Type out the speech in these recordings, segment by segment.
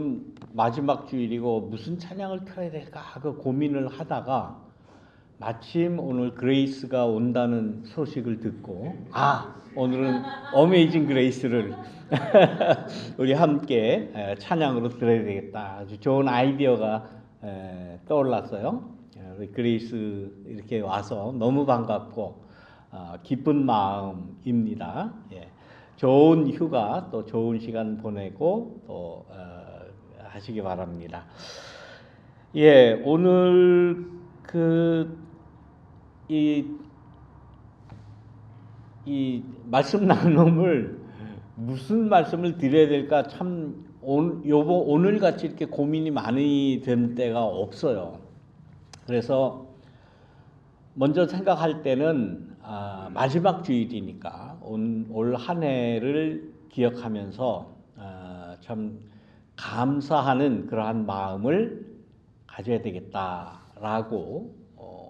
오늘은 마지막 주일이고 무슨 찬양을 틀어야 될까 하고 고민을 하다가 마침 오늘 그레이스가 온다는 소식을 듣고 오늘은 어메이징 그레이스를 우리 함께 찬양으로 들어야 되겠다. 아주 좋은 아이디어가 떠올랐어요. 우리 그레이스 이렇게 와서 너무 반갑고 기쁜 마음입니다. 좋은 휴가 또 좋은 시간 보내고 또 하시기 바랍니다. 오늘 이 말씀 나눔을 무슨 말씀을 드려야 될까 참 오늘 같이 이렇게 고민이 많이 된 때가 없어요. 그래서 먼저 생각할 때는 마지막 주일이니까 올 한 해를 기억하면서 참 감사하는 그러한 마음을 가져야 되겠다라고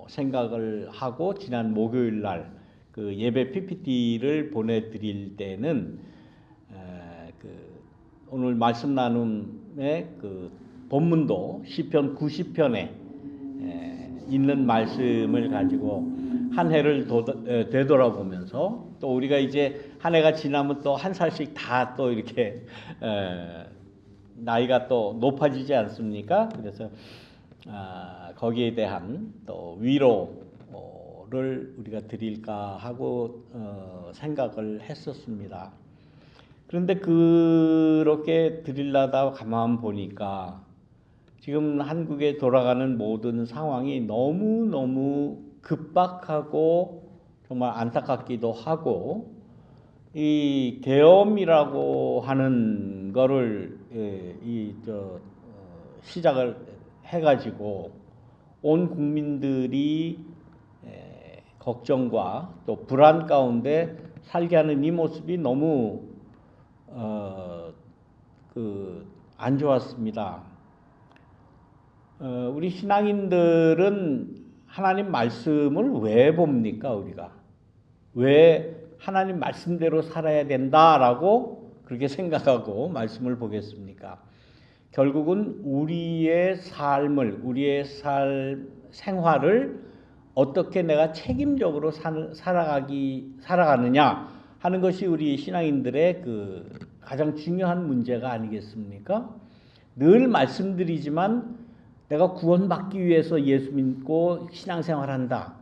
생각을 하고 지난 목요일 날 그 예배 PPT를 보내드릴 때는 오늘 말씀 나눔의 그 본문도 시편 90편에 있는 말씀을 가지고 한 해를 되돌아보면서 또 우리가 이제 한 해가 지나면 또 한 살씩 다 또 이렇게 나이가 또 높아지지 않습니까? 그래서 거기에 대한 또 위로를 우리가 드릴까 하고 생각을 했었습니다. 그런데 그렇게 드리려다 가만 보니까 지금 한국에 돌아가는 모든 상황이 너무너무 급박하고 정말 안타깝기도 하고 이 계엄이라고 하는 거를 시작을 해가지고 온 국민들이 걱정과 또 불안 가운데 살게 하는 이 모습이 너무 안 좋았습니다. 우리 신앙인들은 하나님 말씀을 왜 봅니까? 우리가 왜 하나님 말씀대로 살아야 된다라고 그렇게 생각하고 말씀을 보겠습니까? 결국은 우리의 삶을, 우리의 생활을 어떻게 내가 책임적으로 살아가느냐 하는 것이 우리 신앙인들의 그 가장 중요한 문제가 아니겠습니까? 늘 말씀드리지만 내가 구원받기 위해서 예수 믿고 신앙생활한다.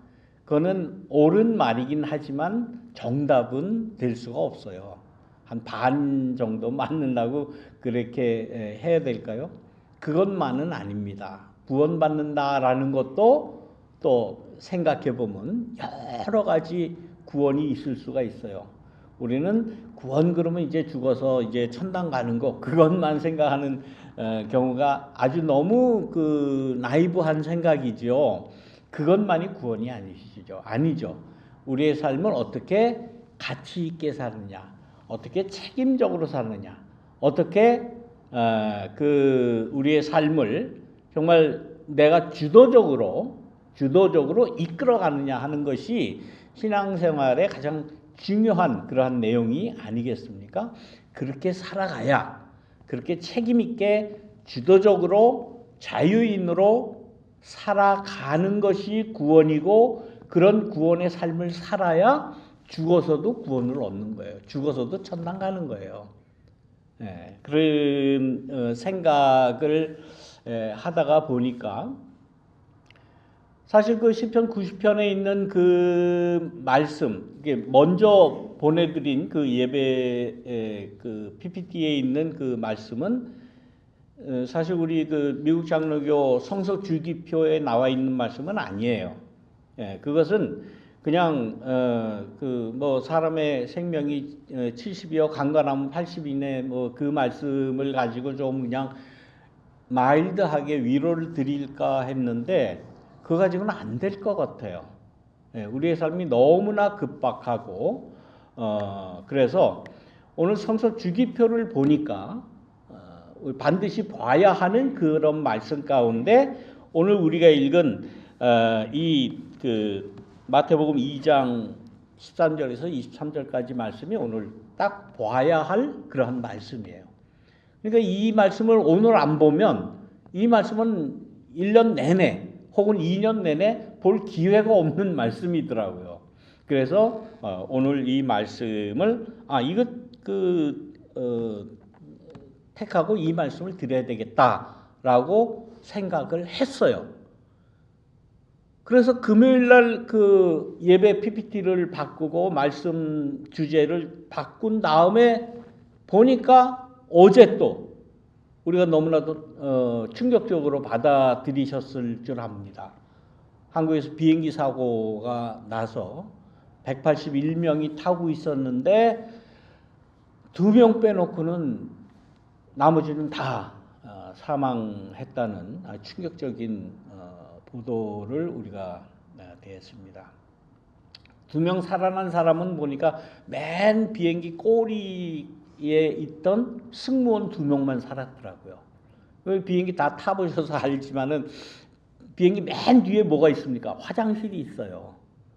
그거는 옳은 말이긴 하지만 정답은 될 수가 없어요. 한 반 정도 맞는다고 그렇게 해야 될까요? 그것만은 아닙니다. 구원받는다라는 것도 또 생각해 보면 여러 가지 구원이 있을 수가 있어요. 우리는 구원 그러면 이제 죽어서 이제 천당 가는 거 그것만 생각하는 경우가 아주 너무 나이브한 생각이죠. 그것만이 구원이 아니죠. 우리의 삶을 어떻게 가치 있게 사느냐, 어떻게 책임적으로 사느냐, 어떻게 우리의 삶을 정말 내가 주도적으로 이끌어가느냐 하는 것이 신앙생활의 가장 중요한 그러한 내용이 아니겠습니까? 그렇게 살아가야 그렇게 책임있게 주도적으로 자유인으로 살아가는 것이 구원이고 그런 구원의 삶을 살아야 죽어서도 구원을 얻는 거예요. 죽어서도 천당 가는 거예요. 그런 생각을 하다가 보니까 사실 그 시편 90편에 있는 그 말씀, 이게 먼저 보내드린 그 예배 그 PPT에 있는 그 말씀은 사실 우리 그 미국 장로교 성서 주기표에 나와 있는 말씀은 아니에요. 그것은 그냥 사람의 생명이 70이요 강건하면 80이네 그 말씀을 가지고 좀 그냥 마일드하게 위로를 드릴까 했는데 그거 가지고는 안 될 것 같아요. 우리의 삶이 너무나 급박하고 그래서 오늘 성서 주기표를 보니까 반드시 봐야 하는 그런 말씀 가운데 오늘 우리가 읽은 마태복음 2장 13절에서 23절까지 말씀이 오늘 딱 봐야 할 그러한 말씀이에요. 그러니까 이 말씀을 오늘 안 보면 이 말씀은 1년 내내 혹은 2년 내내 볼 기회가 없는 말씀이더라고요. 그래서 오늘 이 말씀을 이거 택하고 이 말씀을 드려야 되겠다라고 생각을 했어요. 그래서 금요일날 그 예배 PPT를 바꾸고 말씀 주제를 바꾼 다음에 보니까 어제 또 우리가 너무나도 충격적으로 받아들이셨을 줄 압니다. 한국에서 비행기 사고가 나서 181명이 타고 있었는데 2명 빼놓고는 나머지는 다 사망했다는 충격적인 보도를 우리가 대했습니다. 2명 살아난 사람은 보니까 맨 비행기 꼬리에 있던 승무원 2명만 살았더라고요. 비행기 다 타보셔서 알지만은 비행기 맨 뒤에 뭐가 있습니까? 화장실이 있어요.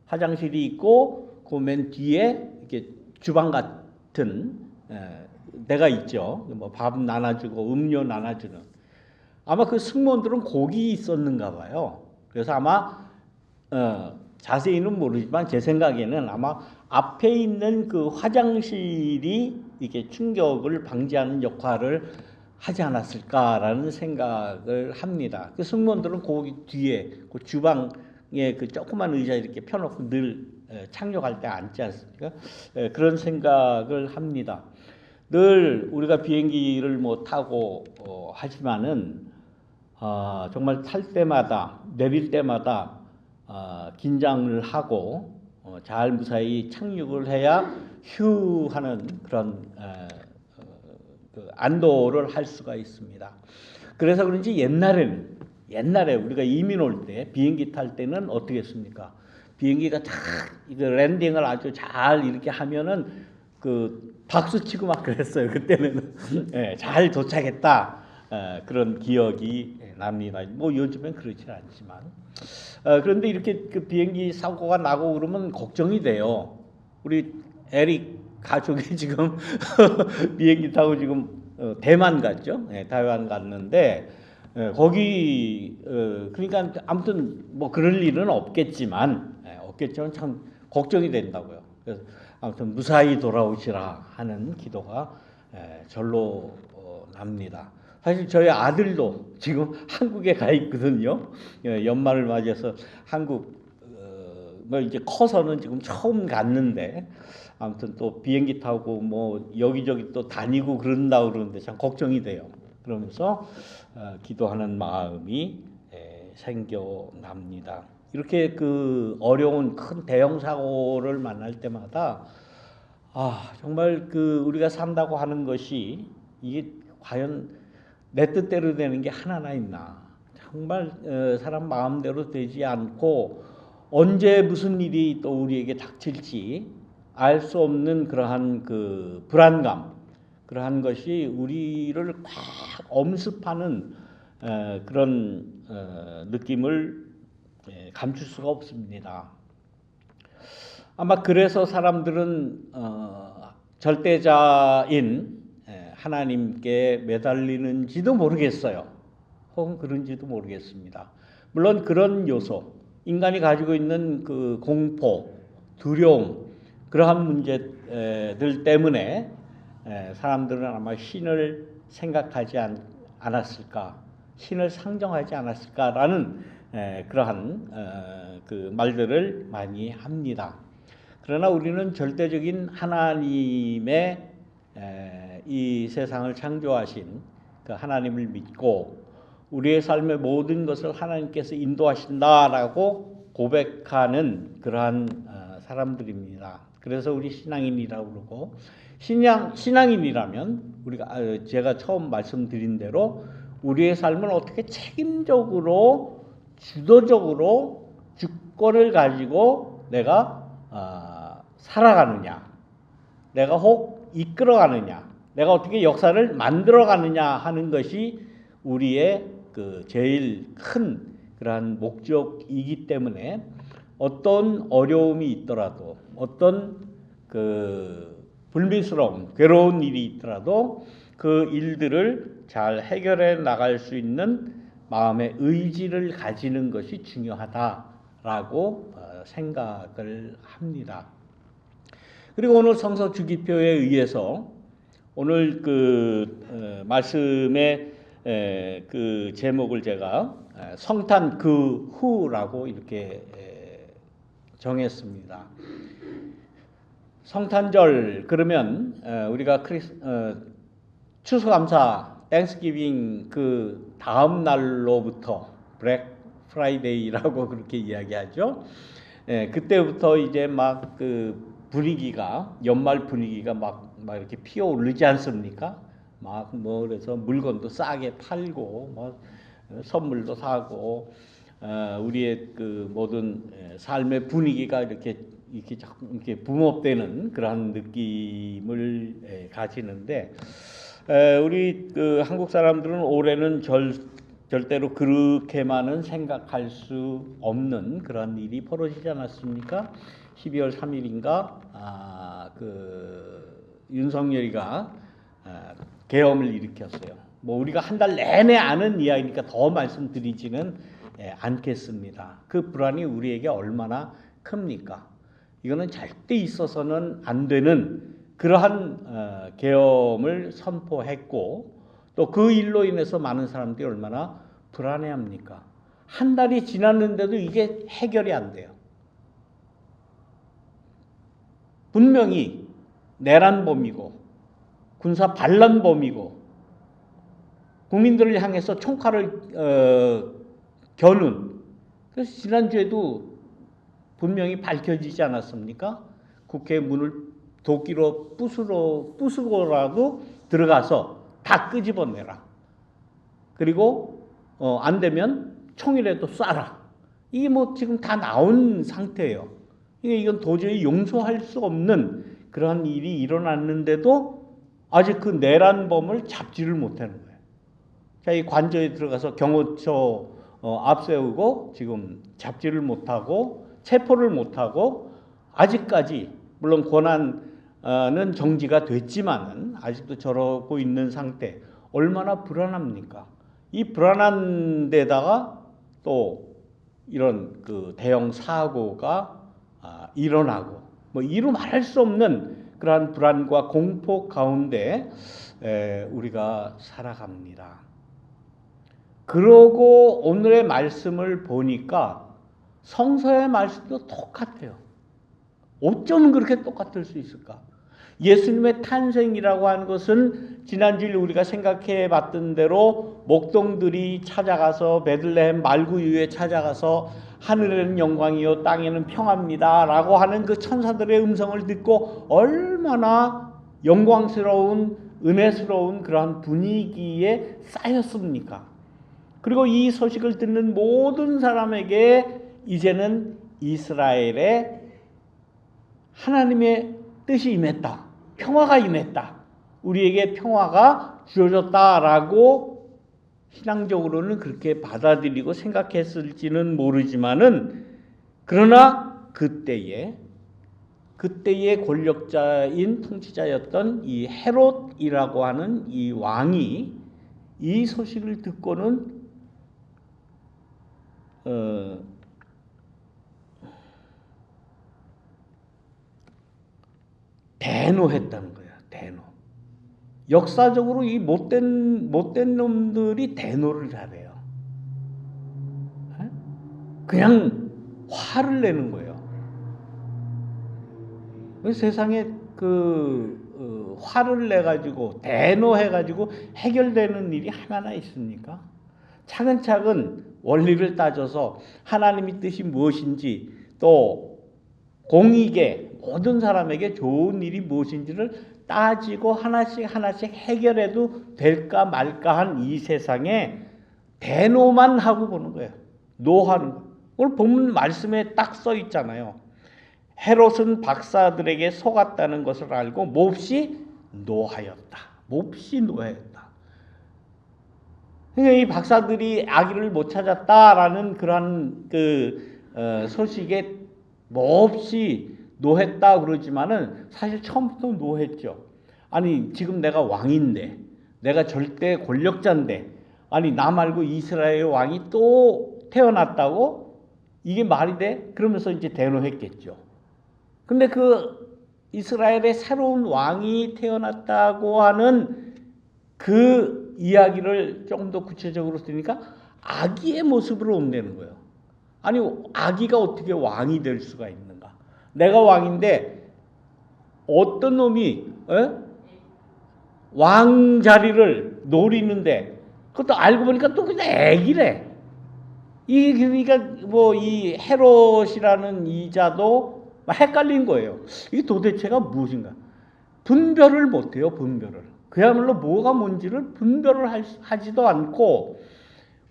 화장실이 있고 그 맨 뒤에 이렇게 주방 같은 데가 있죠. 뭐 밥 나눠주고 음료 나눠주는. 아마 그 승무원들은 거기 있었는가 봐요. 그래서 아마 자세히는 모르지만 제 생각에는 아마 앞에 있는 그 화장실이 이렇게 충격을 방지하는 역할을 하지 않았을까라는 생각을 합니다. 그 승무원들은 거기 뒤에 그 주방에 그 조그만 의자 이렇게 펴놓고 늘 착륙할 때 앉지 않습니까? 그런 생각을 합니다. 늘 우리가 비행기를 뭐 타고 하지만은 정말 탈 때마다 내릴 때마다 긴장을 하고 잘 무사히 착륙을 해야 휴 하는 그런 그 안도를 할 수가 있습니다. 그래서 그런지 옛날에 우리가 이민 올 때 비행기 탈 때는 어떻게 했습니까? 비행기가 딱 이거 랜딩을 아주 잘 이렇게 하면은 그 박수 치고 막 그랬어요. 그때는 잘 도착했다. 그런 기억이 납니다. 뭐 요즘엔 그렇지 않지만 그런데 이렇게 그 비행기 사고가 나고 그러면 걱정이 돼요. 우리 에릭 가족이 지금 비행기 타고 지금 대만 갔죠.台湾갔는데 거기 그러니까 아무튼 뭐 그럴 일은 없겠지만 참 걱정이 된다고요. 그래서 아무튼 무사히 돌아오시라 하는 기도가 절로 납니다. 사실 저희 아들도 지금 한국에 가 있거든요. 연말을 맞이해서 한국 뭐 이제 커서는 지금 처음 갔는데 아무튼 또 비행기 타고 뭐 여기저기 또 다니고 그러는데 참 걱정이 돼요. 그러면서 기도하는 마음이 생겨납니다. 이렇게 그 어려운 큰 대형 사고를 만날 때마다 정말 그 우리가 산다고 하는 것이 이게 과연 내 뜻대로 되는 게 하나나 있나? 정말 사람 마음대로 되지 않고 언제 무슨 일이 또 우리에게 닥칠지 알 수 없는 그러한 그 불안감, 그러한 것이 우리를 꽉 엄습하는 그런 느낌을 감출 수가 없습니다. 아마 그래서 사람들은 절대자인 하나님께 매달리는지도 모르겠어요. 혹은 그런지도 모르겠습니다. 물론 그런 요소, 인간이 가지고 있는 그 공포, 두려움, 그러한 문제들 때문에 사람들은 아마 신을 생각하지 않았을까, 신을 상정하지 않았을까라는 그러한 그 말들을 많이 합니다. 그러나 우리는 절대적인 하나님의 이 세상을 창조하신 그 하나님을 믿고 우리의 삶의 모든 것을 하나님께서 인도하신다라고 고백하는 그러한 사람들입니다. 그래서 우리 신앙인이라고 그러고 신앙인이라면 우리가 제가 처음 말씀드린 대로 우리의 삶을 어떻게 책임적으로 주도적으로 주권을 가지고 내가 살아가느냐, 내가 혹 이끌어가느냐, 내가 어떻게 역사를 만들어가느냐 하는 것이 우리의 그 제일 큰 그러한 목적이기 때문에 어떤 어려움이 있더라도 어떤 그 불미스러운 괴로운 일이 있더라도 그 일들을 잘 해결해 나갈 수 있는 마음의 의지를 가지는 것이 중요하다라고 생각을 합니다. 그리고 오늘 성서 주기표에 의해서 오늘 그 말씀의 그 제목을 제가 성탄 그 후라고 이렇게 정했습니다. 성탄절 그러면 우리가 추수감사 땡스기빙 그 다음 날로부터 블랙 프라이데이라고 그렇게 이야기하죠. 그때부터 이제 막 그 분위기가 연말 분위기가 막 이렇게 피어오르지 않습니까? 막 뭐 그래서 물건도 싸게 팔고 뭐 선물도 사고 우리의 그 모든 삶의 분위기가 이렇게 붐업되는 그런 느낌을 가지는데 우리 그 한국 사람들은 올해는 절대로 그렇게만은 생각할 수 없는 그런 일이 벌어지지 않았습니까? 12월 3일인가 그 윤석열이가 계엄을 일으켰어요. 뭐 우리가 한 달 내내 아는 이야기니까 더 말씀드리지는 않겠습니다. 그 불안이 우리에게 얼마나 큽니까? 이거는 절대 있어서는 안 되는 그러한 계엄을 선포했고 또 그 일로 인해서 많은 사람들이 얼마나 불안해합니까? 한 달이 지났는데도 이게 해결이 안 돼요. 분명히 내란범이고 군사 반란범이고 국민들을 향해서 총칼을 겨눈, 그래서 지난주에도 분명히 밝혀지지 않았습니까? 국회 문을 도끼로 부수고라도 들어가서 다 끄집어내라. 그리고 안 되면 총이라도 쏴라. 이게 뭐 지금 다 나온 상태예요. 이건 도저히 용서할 수 없는 그러한 일이 일어났는데도 아직 그 내란범을 잡지를 못하는 거예요. 자, 이 관저에 들어가서 경호처 앞세우고 지금 잡지를 못하고 체포를 못하고 아직까지 물론 권한은 정지가 됐지만은 아직도 저러고 있는 상태. 얼마나 불안합니까? 이 불안한 데다가 또 이런 그 대형 사고가 일어나고 뭐 이루 말할 수 없는 그러한 불안과 공포 가운데 우리가 살아갑니다. 그러고 오늘의 말씀을 보니까 성서의 말씀도 똑같아요. 어쩜 그렇게 똑같을 수 있을까? 예수님의 탄생이라고 하는 것은 지난주에 우리가 생각해 봤던 대로 목동들이 찾아가서 베들레헴 말구유에 찾아가서 하늘에는 영광이요 땅에는 평화입니다 라고 하는 그 천사들의 음성을 듣고 얼마나 영광스러운 은혜스러운 그러한 분위기에 쌓였습니까? 그리고 이 소식을 듣는 모든 사람에게 이제는 이스라엘의 하나님의 뜻이 임했다. 평화가 임했다. 우리에게 평화가 주어졌다라고 신앙적으로는 그렇게 받아들이고 생각했을지는 모르지만은 그러나 그때의 권력자인 통치자였던 이 헤롯이라고 하는 이 왕이 이 소식을 듣고는 대노했다는 거야. 대노. 역사적으로 이 못된 놈들이 대노를 잘해요. 그냥 화를 내는 거예요. 세상에 그 화를 내 가지고 대노해 가지고 해결되는 일이 하나나 있습니까? 차근차근 원리를 따져서 하나님의 뜻이 무엇인지 또 공익에 모든 사람에게 좋은 일이 무엇인지를 따지고 하나씩 해결해도 될까 말까 한 이 세상에 대노만 하고 보는 거예요. 노하는 거예요. 오늘 본문 말씀에 딱 써 있잖아요. 헤롯은 박사들에게 속았다는 것을 알고 몹시 노하였다. 그러니까 이 박사들이 아기를 못 찾았다라는 그런 소식에 몹시 노했다 그러지만은 사실 처음부터 노했죠. 아니 지금 내가 왕인데 내가 절대 권력자인데 아니 나 말고 이스라엘 왕이 또 태어났다고? 이게 말이 돼? 그러면서 이제 대노했겠죠. 근데 그 이스라엘의 새로운 왕이 태어났다고 하는 그 이야기를 조금 더 구체적으로 쓰니까 아기의 모습으로 온다는 거예요. 아니 아기가 어떻게 왕이 될 수가 있는가? 내가 왕인데 어떤 놈이 왕 자리를 노리는데 그것도 알고 보니까 또 그냥 애기래. 이 그러니까 뭐 이 헤롯이라는 이자도 헷갈린 거예요. 이게 도대체가 무엇인가? 분별을 못해요. 분별을. 그야말로 뭐가 뭔지를 분별을 하지도 않고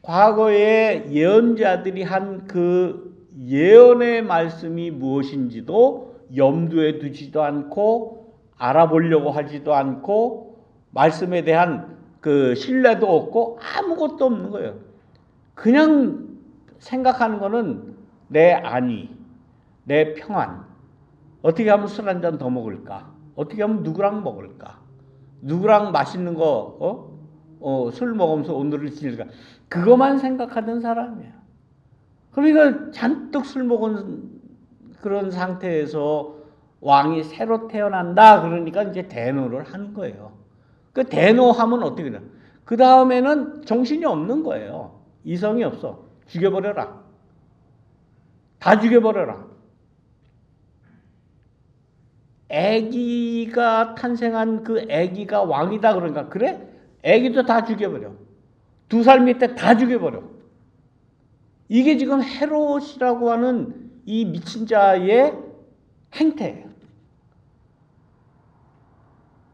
과거에 예언자들이 한 그 예언의 말씀이 무엇인지도 염두에 두지도 않고 알아보려고 하지도 않고 말씀에 대한 그 신뢰도 없고 아무것도 없는 거예요. 그냥 생각하는 거는 내 안위, 내 평안, 어떻게 하면 술 한 잔 더 먹을까? 어떻게 하면 누구랑 먹을까? 누구랑 맛있는 거, 술 먹으면서 오늘을 지낼까? 그것만 생각하던 사람이야. 그러니까 잔뜩 술 먹은 그런 상태에서 왕이 새로 태어난다. 그러니까 이제 대노를 하는 거예요. 그 대노하면 어떻게 돼요? 그 다음에는 정신이 없는 거예요. 이성이 없어. 죽여버려라. 다 죽여버려라. 아기가 탄생한 그 아기가 왕이다 그러니까 그래? 아기도 다 죽여버려. 2살 밑에 다 죽여버려. 이게 지금 헤롯이라고 하는 이 미친 자의 행태예요.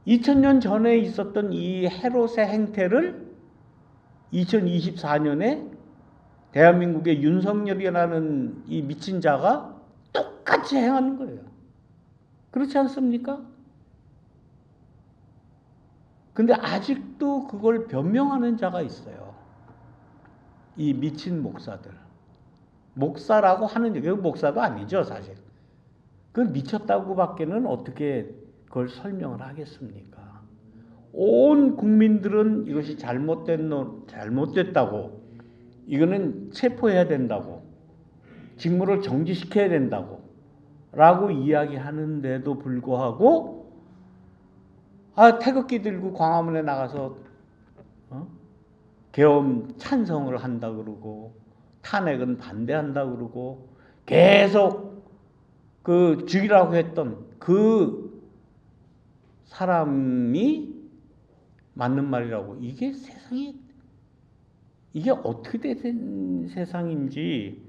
2000년 전에 있었던 이 헤롯의 행태를 2024년에 대한민국의 윤석열이라는 이 미친 자가 똑같이 행하는 거예요. 그렇지 않습니까? 근데 아직도 그걸 변명하는 자가 있어요. 이 미친 목사들. 목사라고 하는 게 목사도 아니죠, 사실. 그 미쳤다고 밖에는 어떻게 그걸 설명을 하겠습니까? 온 국민들은 이것이 잘못됐다고, 이거는 체포해야 된다고, 직무를 정지시켜야 된다고 라고 이야기하는데도 불구하고 태극기 들고 광화문에 나가서 계엄 찬성을 한다 그러고 탄핵은 반대한다 그러고 계속 그 죽이라고 했던 그 사람이 맞는 말이라고. 이게 세상이 이게 어떻게 된 세상인지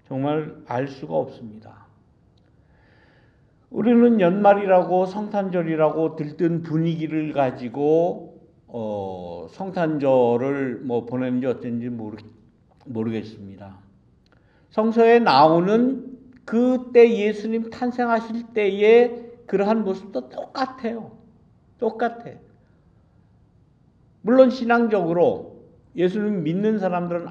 정말 알 수가 없습니다. 우리는 연말이라고 성탄절이라고 들뜬 분위기를 가지고 성탄절을 뭐 보내는지 어쩐지 모르겠습니다. 성서에 나오는 그때 예수님 탄생하실 때의 그러한 모습도 똑같아요. 똑같아. 물론 신앙적으로 예수님 믿는 사람들은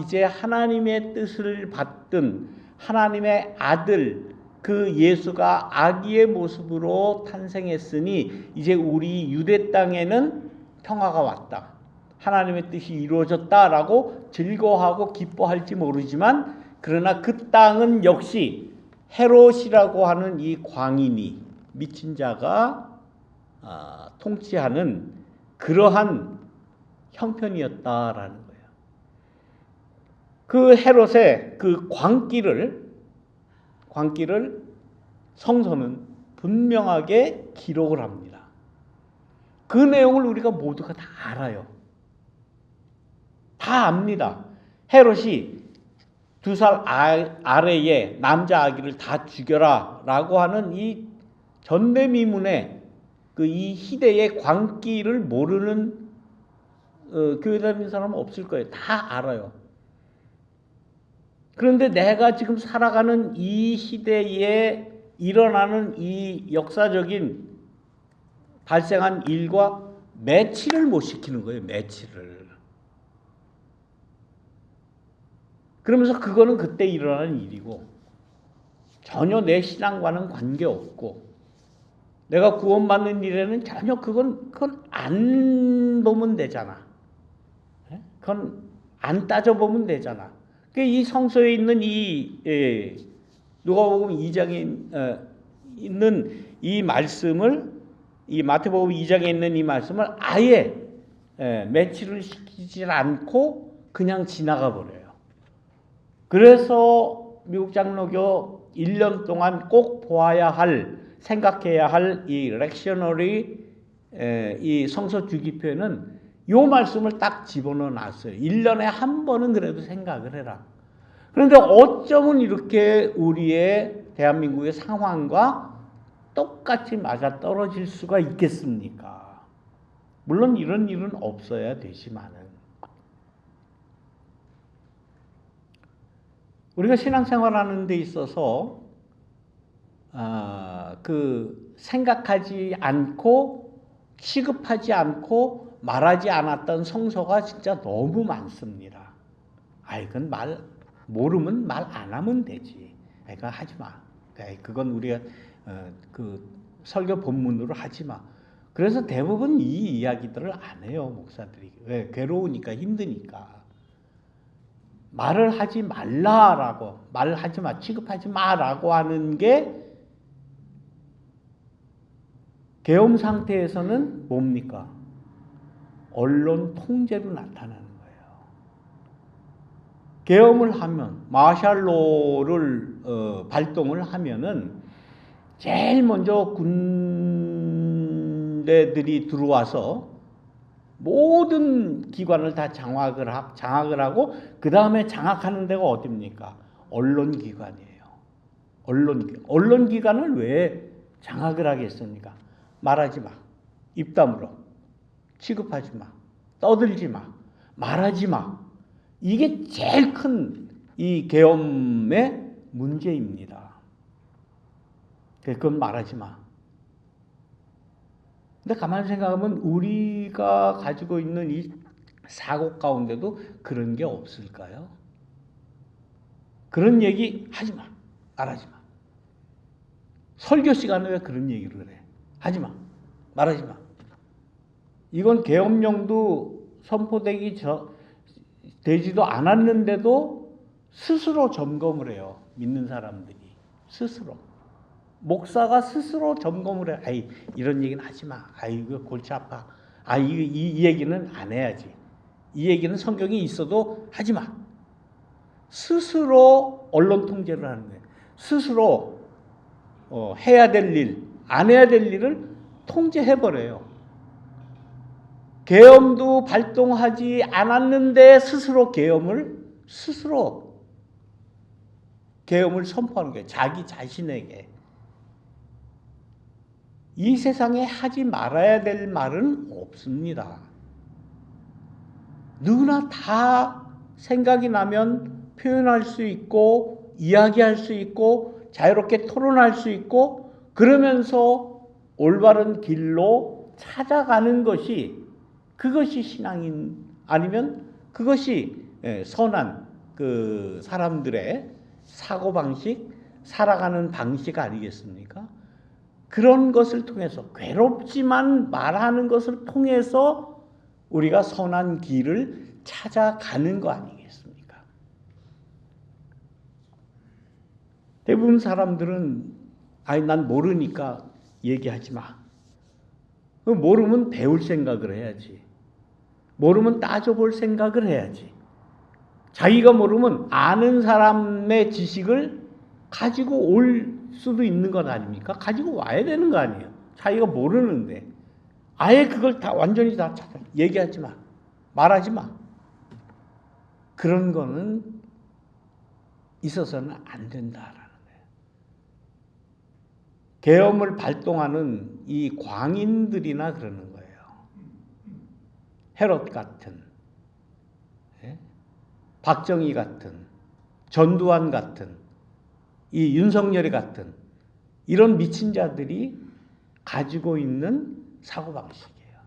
이제 하나님의 뜻을 받든 하나님의 아들 그 예수가 아기의 모습으로 탄생했으니 이제 우리 유대 땅에는 평화가 왔다. 하나님의 뜻이 이루어졌다라고 즐거워하고 기뻐할지 모르지만 그러나 그 땅은 역시 헤롯이라고 하는 이 광인이 미친 자가 통치하는 그러한 형편이었다라는 거예요. 그 헤롯의 그 광기를 성서는 분명하게 기록을 합니다. 그 내용을 우리가 모두가 다 알아요. 다 압니다. 헤롯이 2살 아래의 남자 아기를 다 죽여라 라고 하는 이 전대미문의 그 이 희대의 광기를 모르는 교회 다니는 사람은 없을 거예요. 다 알아요. 그런데 내가 지금 살아가는 이 시대에 일어나는 이 역사적인 발생한 일과 매치를 못 시키는 거예요. 매치를. 그러면서 그거는 그때 일어나는 일이고 전혀 내 신앙과는 관계없고 내가 구원받는 일에는 전혀 그건 안 보면 되잖아. 그건 안 따져보면 되잖아. 이 성서에 있는 누가복음 2장에 있는 이 말씀을, 이 마태복음 2장에 있는 이 말씀을 아예 매치를 시키지 않고 그냥 지나가 버려요. 그래서 미국 장로교 1년 동안 꼭 보아야 할, 생각해야 할 이 렉셔너리 이 성서 주기표에는 요 말씀을 딱 집어넣어 놨어요. 1년에 한 번은 그래도 생각을 해라. 그런데 어쩌면 이렇게 우리의 대한민국의 상황과 똑같이 맞아 떨어질 수가 있겠습니까? 물론 이런 일은 없어야 되지만은, 우리가 신앙생활하는 데 있어서 생각하지 않고 취급하지 않고 말하지 않았던 성서가 진짜 너무 많습니다. 이건 모르면 말 안 하면 되지. 그건 하지 마. 그건 우리가 설교 본문으로 하지 마. 그래서 대부분 이 이야기들을 안 해요, 목사들이. 왜? 괴로우니까, 힘드니까. 말을 하지 말라라고, 말하지 마, 취급하지 마라고 하는 게 계엄 상태에서는 뭡니까? 언론 통제로 나타나는 거예요. 계엄을 하면, 마샬로를 발동을 하면은 제일 먼저 군대들이 들어와서 모든 기관을 다 장악을 하고, 그 다음에 장악하는 데가 어디입니까? 언론기관이에요. 언론기관을 왜 장악을 하겠습니까? 말하지 마. 입 다물어. 취급하지 마. 떠들지 마. 말하지 마. 이게 제일 큰 이 계엄의 문제입니다. 그건 말하지 마. 근데 가만히 생각하면 우리가 가지고 있는 이 사고 가운데도 그런 게 없을까요? 그런 얘기 하지 마. 말하지 마. 설교 시간에 왜 그런 얘기를 해? 하지 마. 말하지 마. 이건 계엄령도 되지도 않았는데도 스스로 점검을 해요. 믿는 사람들이. 스스로. 목사가 스스로 점검을 해. 이런 얘기는 하지 마. 이거 골치 아파. 이 얘기는 안 해야지. 이 얘기는 성경에 있어도 하지 마. 스스로 언론 통제를 하는 거예요. 스스로 해야 될 일, 안 해야 될 일을 통제해버려요. 계엄도 발동하지 않았는데 스스로 계엄을 선포하는 거예요. 자기 자신에게. 이 세상에 하지 말아야 될 말은 없습니다. 누구나 다 생각이 나면 표현할 수 있고, 이야기할 수 있고, 자유롭게 토론할 수 있고, 그러면서 올바른 길로 찾아가는 그것이 신앙인, 아니면 그것이 선한 사람들의 사고방식, 살아가는 방식 아니겠습니까? 그런 것을 통해서, 괴롭지만 말하는 것을 통해서 우리가 선한 길을 찾아가는 거 아니겠습니까? 대부분 사람들은 난 모르니까 얘기하지 마. 모르면 배울 생각을 해야지. 모르면 따져볼 생각을 해야지. 자기가 모르면 아는 사람의 지식을 가지고 올 수도 있는 것 아닙니까? 가지고 와야 되는 거 아니에요. 자기가 모르는데 아예 그걸 다 완전히 다 찾아. 얘기하지 마. 말하지 마. 그런 거는 있어서는 안 된다라는 거예요. 계엄을 발동하는 이 광인들이나 그러는 거예요. 헤롯 같은, 박정희 같은, 전두환 같은, 이 윤석열이 같은 이런 미친 자들이 가지고 있는 사고방식이에요.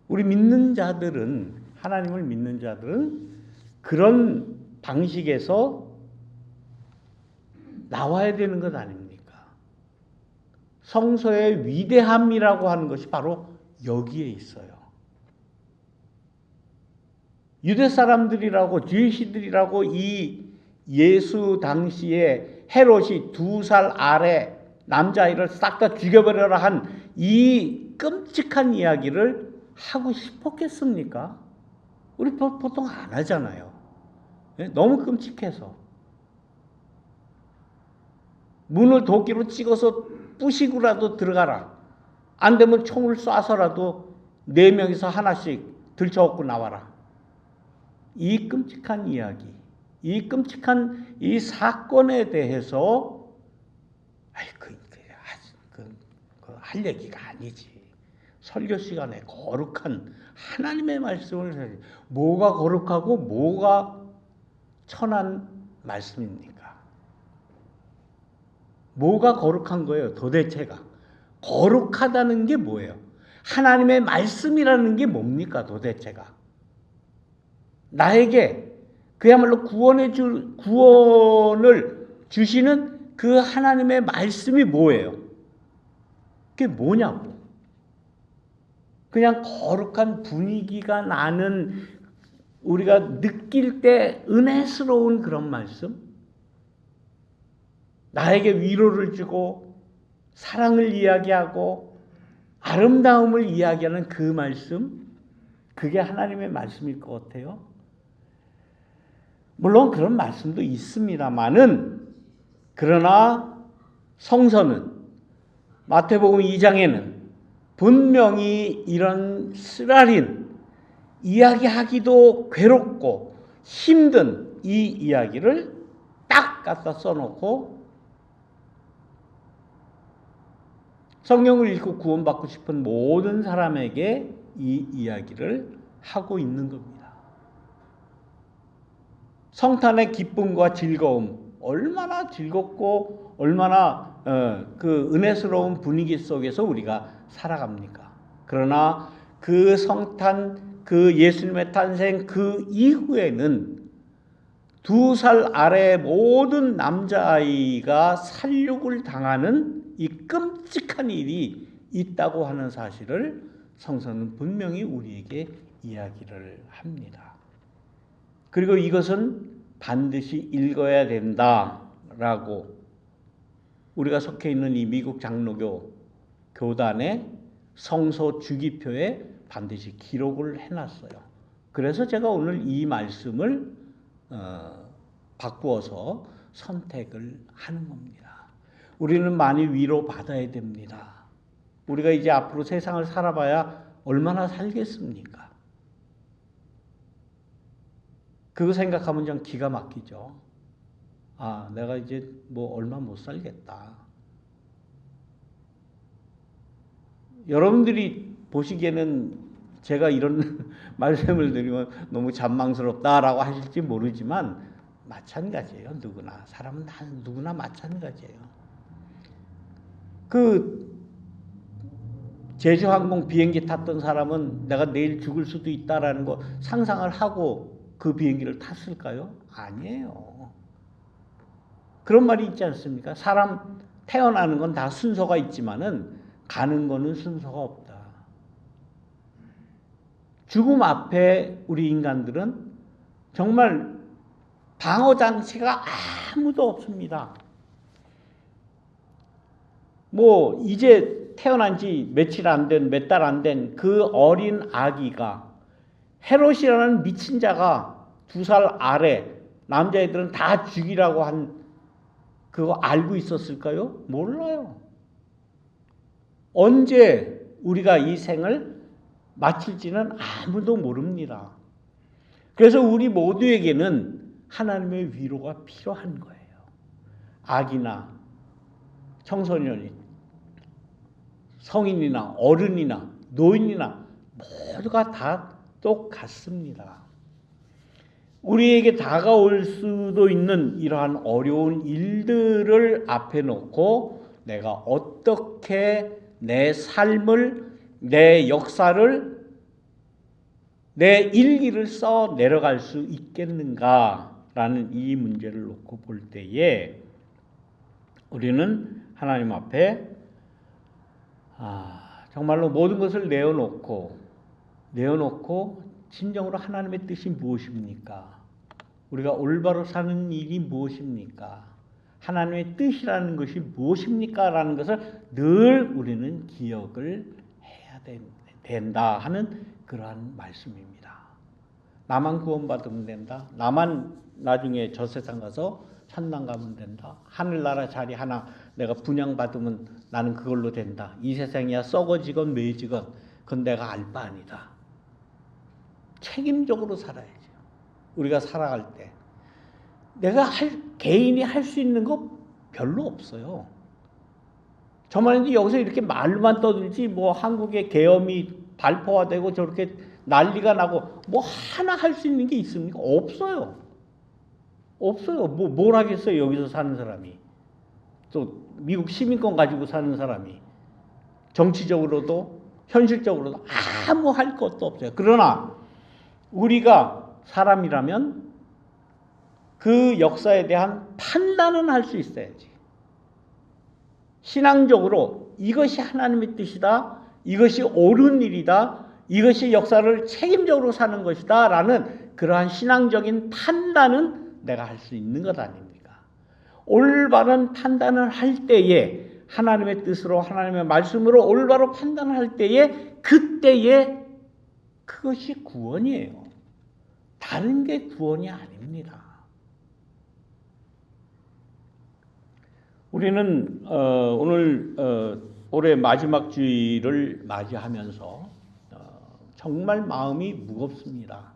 우리 믿는 자들은, 하나님을 믿는 자들은 그런 방식에서 나와야 되는 것 아닙니까? 성서의 위대함이라고 하는 것이 바로 여기에 있어요. 유대 사람들이라고 주이시들이라고 이 예수 당시에 헤롯이 2살 아래 남자아이를 싹 다 죽여버려라 한 이 끔찍한 이야기를 하고 싶었겠습니까? 우리 보통 안 하잖아요. 너무 끔찍해서. 문을 도끼로 찍어서 부시고라도 들어가라. 안 되면 총을 쏴서라도 4명이서 하나씩 들쳐업고 나와라. 이 끔찍한 이야기, 이 끔찍한 이 사건에 대해서 할 얘기가 아니지. 설교 시간에 거룩한 하나님의 말씀을 뭐가 거룩하고 뭐가 천한 말씀입니까? 뭐가 거룩한 거예요? 도대체가. 거룩하다는 게 뭐예요? 하나님의 말씀이라는 게 뭡니까? 도대체가. 나에게 그야말로 구원을 주시는 그 하나님의 말씀이 뭐예요? 그게 뭐냐고. 그냥 거룩한 분위기가 나는 우리가 느낄 때 은혜스러운 그런 말씀? 나에게 위로를 주고 사랑을 이야기하고 아름다움을 이야기하는 그 말씀? 그게 하나님의 말씀일 것 같아요. 물론 그런 말씀도 있습니다만은 그러나 성서는 마태복음 2장에는 분명히 이런 쓰라린 이야기하기도 괴롭고 힘든 이 이야기를 딱 갖다 써놓고 성경을 읽고 구원받고 싶은 모든 사람에게 이 이야기를 하고 있는 겁니다. 성탄의 기쁨과 즐거움, 얼마나 즐겁고 얼마나 그 은혜스러운 분위기 속에서 우리가 살아갑니까? 그러나 그 성탄, 그 예수님의 탄생 그 이후에는 2살 아래의 모든 남자아이가 살육을 당하는 이 끔찍한 일이 있다고 하는 사실을 성서는 분명히 우리에게 이야기를 합니다. 그리고 이것은 반드시 읽어야 된다라고 우리가 속해 있는 이 미국 장로교 교단의 성서 주기표에 반드시 기록을 해놨어요. 그래서 제가 오늘 이 말씀을 바꾸어서 선택을 하는 겁니다. 우리는 많이 위로받아야 됩니다. 우리가 이제 앞으로 세상을 살아봐야 얼마나 살겠습니까? 그거 생각하면 좀 기가 막히죠. 아, 내가 이제 뭐 얼마 못 살겠다. 여러분들이 보시기에는 제가 이런 말씀을 드리면 너무 잔망스럽다라고 하실지 모르지만 마찬가지예요. 누구나. 사람은 누구나 마찬가지예요. 그 제주항공 비행기 탔던 사람은 내가 내일 죽을 수도 있다라는 거 상상을 하고 그 비행기를 탔을까요? 아니에요. 그런 말이 있지 않습니까? 사람 태어나는 건 다 순서가 있지만은 가는 거는 순서가 없다. 죽음 앞에 우리 인간들은 정말 방어 장치가 아무도 없습니다. 뭐 이제 태어난 지 며칠 안 된, 몇 달 안 된 그 어린 아기가 헤롯이라는 미친 자가 2살 아래 남자애들은 다 죽이라고 한 그거 알고 있었을까요? 몰라요. 언제 우리가 이 생을 마칠지는 아무도 모릅니다. 그래서 우리 모두에게는 하나님의 위로가 필요한 거예요. 아기나 청소년이 성인이나 어른이나 노인이나 모두가 다 똑같습니다. 우리에게 다가올 수도 있는 이러한 어려운 일들을 앞에 놓고 내가 어떻게 내 삶을, 내 역사를, 내 일기를 써 내려갈 수 있겠는가라는 이 문제를 놓고 볼 때에 우리는 하나님 앞에 정말로 모든 것을 내어놓고 진정으로 하나님의 뜻이 무엇입니까? 우리가 올바로 사는 일이 무엇입니까? 하나님의 뜻이라는 것이 무엇입니까? 라는 것을 늘 우리는 기억을 해야 된다 하는 그러한 말씀입니다. 나만 구원받으면 된다. 나만 나중에 저 세상 가서 천당 가면 된다. 하늘나라 자리 하나 내가 분양받으면 나는 그걸로 된다. 이 세상이야 썩어지건 매지건 그건 내가 알 바 아니다. 책임적으로 살아야죠. 우리가 살아갈 때 내가 개인이 할 수 있는 거 별로 없어요. 저만 이제 여기서 이렇게 말로만 떠들지 뭐 한국의 계엄이 발포가 되고 저렇게 난리가 나고 뭐 하나 할 수 있는 게 있습니까? 없어요. 뭘 하겠어요, 여기서 사는 사람이. 또 미국 시민권 가지고 사는 사람이. 정치적으로도 현실적으로도 아무 할 것도 없어요. 그러나 우리가 사람이라면 그 역사에 대한 판단은 할 수 있어야지. 신앙적으로 이것이 하나님의 뜻이다. 이것이 옳은 일이다. 이것이 역사를 책임적으로 사는 것이다. 라는 그러한 신앙적인 판단은 내가 할 수 있는 것 아닙니까? 올바른 판단을 할 때에 하나님의 뜻으로 하나님의 말씀으로 올바로 판단을 할 때에 그때에 그것이 구원이에요. 다른 게 구원이 아닙니다. 우리는 오늘 올해 마지막 주일을 맞이하면서 정말 마음이 무겁습니다.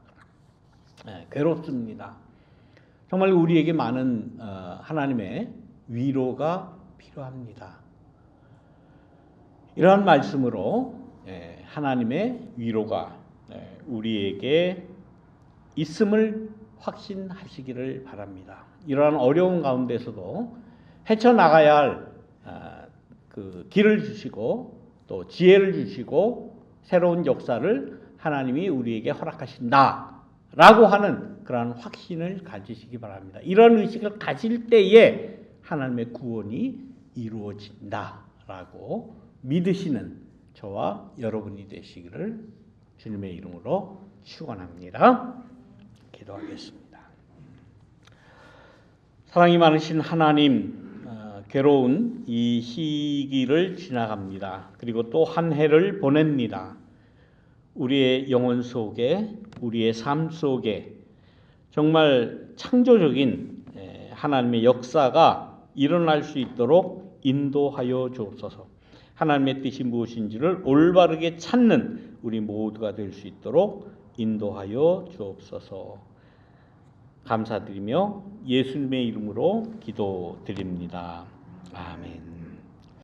괴롭습니다. 정말 우리에게 많은 하나님의 위로가 필요합니다. 이러한 말씀으로 하나님의 위로가 우리에게 있음을 확신하시기를 바랍니다. 이러한 어려운 가운데서도 헤쳐나가야 할 그 길을 주시고 또 지혜를 주시고 새로운 역사를 하나님이 우리에게 허락하신다 라고 하는 그러한 확신을 가지시기 바랍니다. 이런 의식을 가질 때에 하나님의 구원이 이루어진다 라고 믿으시는 저와 여러분이 되시기를 주님의 이름으로 축원합니다. 기도하겠습니다. 사랑이 많으신 하나님, 괴로운 이 시기를 지나갑니다. 그리고 또 한 해를 보냅니다. 우리의 영혼 속에, 우리의 삶 속에 정말 창조적인 하나님의 역사가 일어날 수 있도록 인도하여 주옵소서. 하나님의 뜻이 무엇인지를 올바르게 찾는 우리 모두가 될 수 있도록 인도하여 주옵소서. 감사드리며 예수님의 이름으로 기도드립니다. 아멘.